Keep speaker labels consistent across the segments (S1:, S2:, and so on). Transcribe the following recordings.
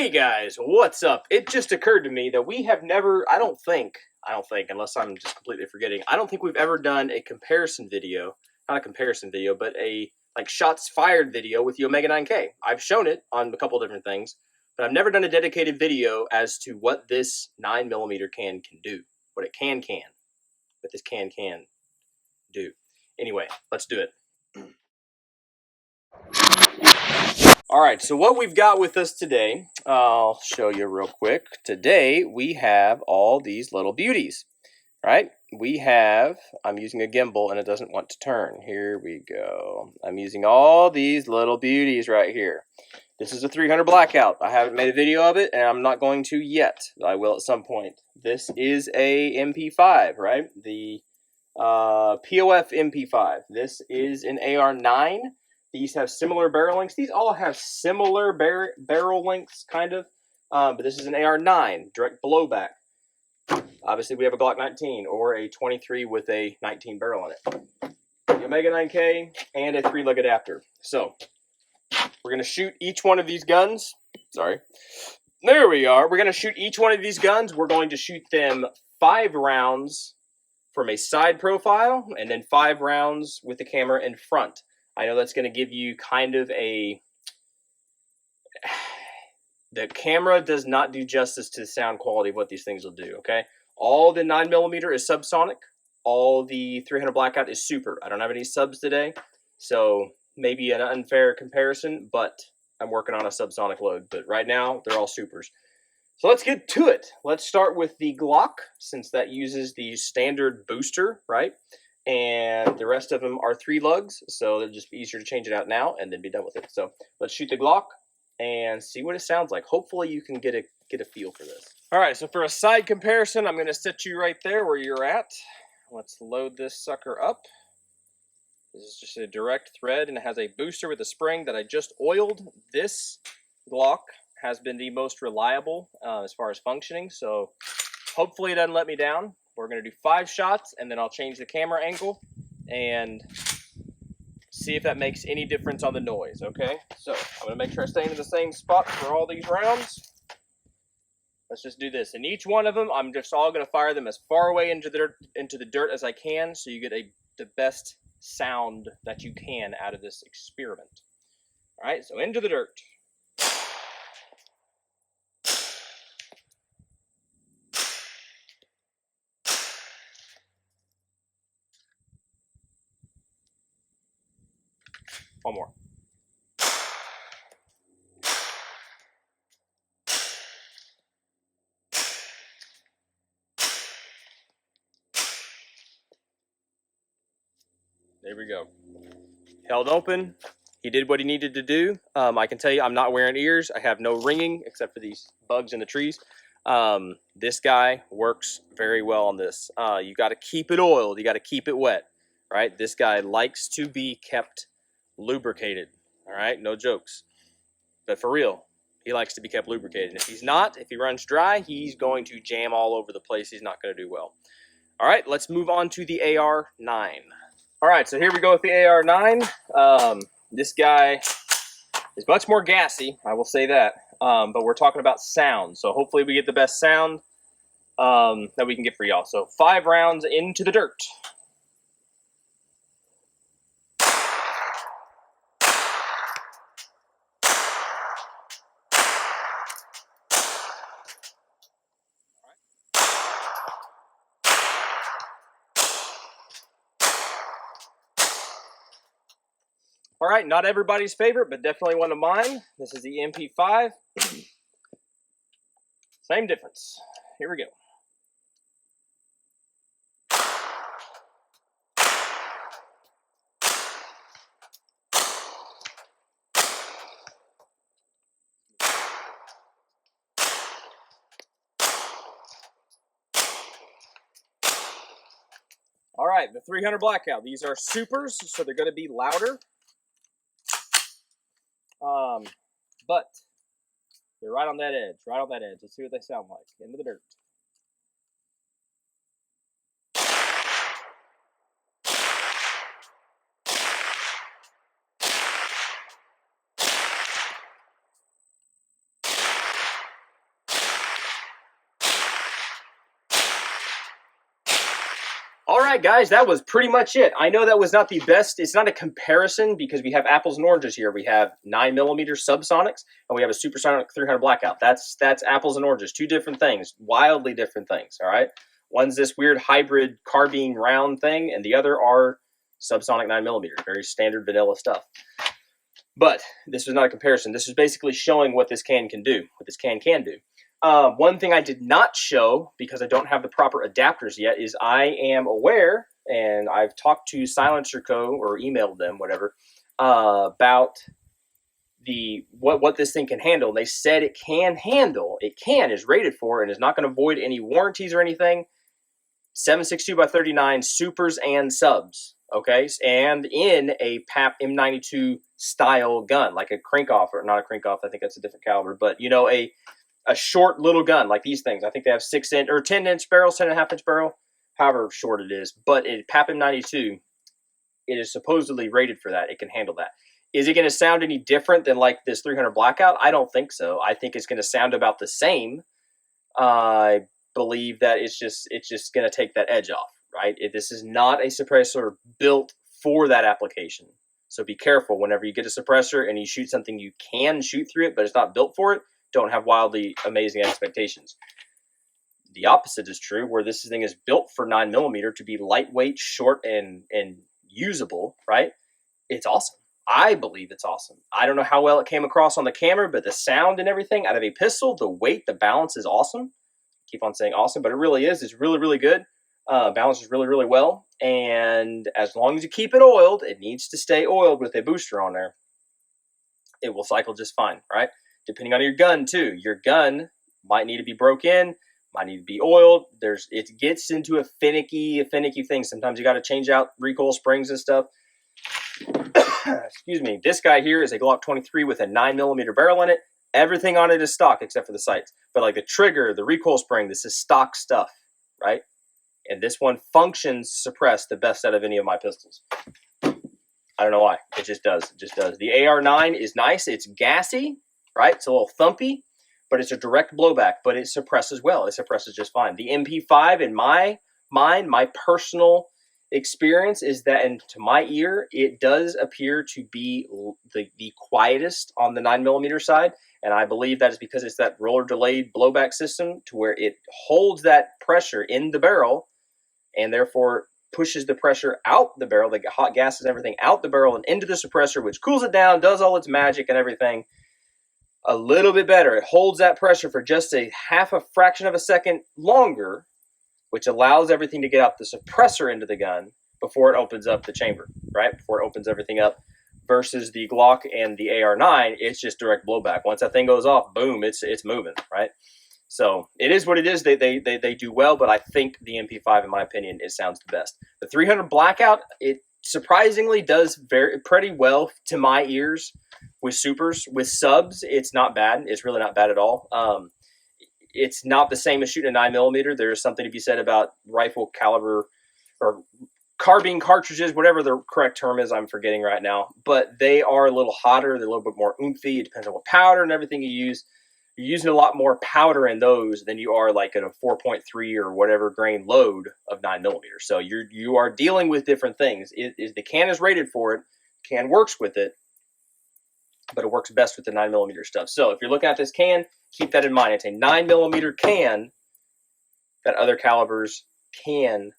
S1: Hey guys, what's up? It just occurred to me that we have never, I don't think, unless I'm just completely forgetting, I don't think we've ever done a comparison video, not a comparison video, but a like shots fired video with the Omega 9K. I've shown it on a couple different things, but I've never done a dedicated video as to what this 9mm can do, what it can, what this can do. Anyway, let's do it. Alright, so what we've got with us today, I'll show you real quick. Today, we have all these little beauties, right? I'm using a gimbal and it doesn't want to turn. Here we go. I'm using all these little beauties right here. This is a 300 Blackout. I haven't made a video of it and I'm not going to yet. I will at some point. This is a MP5, right? The POF MP5. This is an AR9. These have similar barrel lengths. These all have similar barrel lengths, kind of. But this is an AR9, direct blowback. Obviously, we have a Glock 19 or a 23 with a 19 barrel in it. The Omega 9K and a 3-leg adapter. So, we're going to shoot each one of these guns. Sorry. There we are. We're going to shoot each one of these guns. We're going to shoot them 5 rounds from a side profile and then 5 rounds with the camera in front. I know that's going to give you kind of a... The camera does not do justice to the sound quality of what these things will do, okay? All the 9mm is subsonic. All the 300 Blackout is super. I don't have any subs today, so maybe an unfair comparison, but I'm working on a subsonic load. But right now, they're all supers. So let's get to it. Let's start with the Glock, since that uses the standard booster, right? And the rest of them are 3 lugs, so it'll just be easier to change it out now and then be done with it. So let's shoot the Glock and see what it sounds like. Hopefully you can get a feel for this. All right, so for a side comparison, I'm going to set you right there where you're at. Let's load this sucker up. This is just a direct thread, and it has a booster with a spring that I just oiled. This Glock has been the most reliable as far as functioning, so hopefully it doesn't let me down. We're going to do 5 shots, and then I'll change the camera angle and see if that makes any difference on the noise, okay? So, I'm going to make sure I stay in the same spot for all these rounds. Let's just do this. In each one of them, I'm just all going to fire them as far away into the dirt as I can, so you get the best sound that you can out of this experiment. All right, so into the dirt. One more. There we go. Held open. He did what he needed to do. I can tell you I'm not wearing ears. I have no ringing except for these bugs in the trees. This guy works very well on this. You got to keep it oiled. You got to keep it wet. Right? This guy likes to be kept lubricated. All right? No jokes. But for real, he likes to be kept lubricated. And if he's not, if he runs dry, he's going to jam all over the place. He's not going to do well. All right, let's move on to the AR9. All right, so here we go with the AR9. This guy is much more gassy, I will say that. But we're talking about sound, so hopefully we get the best sound that we can get for y'all. So 5 rounds into the dirt. All right, not everybody's favorite, but definitely one of mine. This is the MP5. Same difference. Here we go. All right, the 300 Blackout. These are supers, so they're going to be louder. But they're right on that edge, Let's see what they sound like. Into the dirt. All right, guys, that was pretty much it. I know that was not the best. It's not a comparison because we have apples and oranges here. We have 9mm subsonics and we have a supersonic 300 Blackout. That's apples and oranges. Two different things, wildly different things. All right, one's this weird hybrid carbine round thing, and the other are subsonic 9mm, very standard vanilla stuff. But this was not a comparison. This is basically showing what this can do. What this can do. One thing I did not show, because I don't have the proper adapters yet, is I am aware, and I've talked to SilencerCo, or emailed them, whatever, about what this thing can handle. They said it can handle, is rated for, and is not going to void any warranties or anything, 7.62x39 supers and subs, okay? And in a PAP M92 style gun, like a crank-off, or not a crank-off, I think that's a different caliber, but, you know, a short little gun like these things. I think they have 6-inch or 10-inch barrels, 10.5-inch barrel, however short it is. But in PAP M92, it is supposedly rated for that. It can handle that. Is it going to sound any different than like this 300 Blackout? I don't think so. I think it's going to sound about the same. I believe that it's just going to take that edge off, right? This is not a suppressor built for that application. So be careful whenever you get a suppressor and you shoot something you can shoot through it, but it's not built for it. Don't have wildly amazing expectations. The opposite is true, where this thing is built for 9mm to be lightweight, short, and usable, right? It's awesome. I believe it's awesome. I don't know how well it came across on the camera, but the sound and everything out of a pistol, the weight, the balance is awesome. Keep on saying awesome, but it really is. It's really, really good. Balances really, really well. And as long as you keep it oiled, it needs to stay oiled with a booster on there. It will cycle just fine, right? Depending on your gun too. Your gun might need to be broke in, might need to be oiled. It gets into a finicky thing. Sometimes you got to change out recoil springs and stuff. Excuse me. This guy here is a Glock 23 with a 9mm barrel in it. Everything on it is stock except for the sights. But like the trigger, the recoil spring, this is stock stuff, right? And this one functions suppressed the best out of any of my pistols. I don't know why. It just does. It just does. The AR9 is nice. It's gassy. Right? It's a little thumpy, but it's a direct blowback, but it suppresses well. It suppresses just fine. The MP5, in my mind, my personal experience is that, and to my ear, it does appear to be the quietest on the 9mm side, and I believe that is because it's that roller delayed blowback system to where it holds that pressure in the barrel and therefore pushes the pressure out the barrel, the hot gases everything out the barrel and into the suppressor, which cools it down, does all its magic and everything a little bit better. It holds that pressure for just a half a fraction of a second longer, which allows everything to get out the suppressor into the gun before it opens up the chamber, right? Before it opens everything up, versus the Glock and the AR9, it's just direct blowback. Once that thing goes off, boom, it's moving, right? So it is what it is. They do well, but I think the MP5, in my opinion, it sounds the best. The 300 Blackout, it surprisingly does pretty well to my ears. With supers, with subs, it's not bad. It's really not bad at all. It's not the same as shooting a 9mm. There's something to be said about rifle caliber or carbine cartridges, whatever the correct term is, I'm forgetting right now. But they are a little hotter. They're a little bit more oomphy. It depends on what powder and everything you use. You're using a lot more powder in those than you are like in a 4.3 or whatever grain load of 9mm. So you are dealing with different things. The can is rated for it. Can works with it. But it works best with the 9mm stuff. So if you're looking at this can, keep that in mind. It's a 9mm can that other calibers can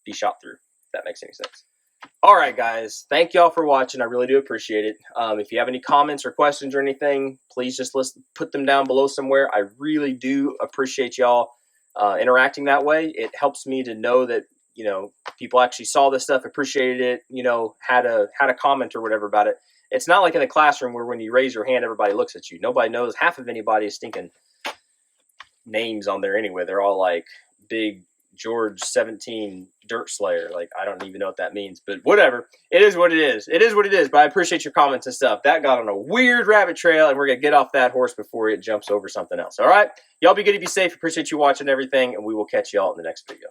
S1: be shot through, if that makes any sense. All right, guys. Thank y'all for watching. I really do appreciate it. If you have any comments or questions or anything, please just put them down below somewhere. I really do appreciate y'all interacting that way. It helps me to know that, you know, people actually saw this stuff, appreciated it, you know, had a comment or whatever about it. It's not like in a classroom where when you raise your hand, everybody looks at you. Nobody knows half of anybody's stinking names on there anyway. They're all like big George 17 Dirt Slayer. Like, I don't even know what that means, but whatever. It is what it is. It is what it is, but I appreciate your comments and stuff. That got on a weird rabbit trail, and we're going to get off that horse before it jumps over something else. All right? Y'all be good to be safe. Appreciate you watching everything, and we will catch y'all in the next video.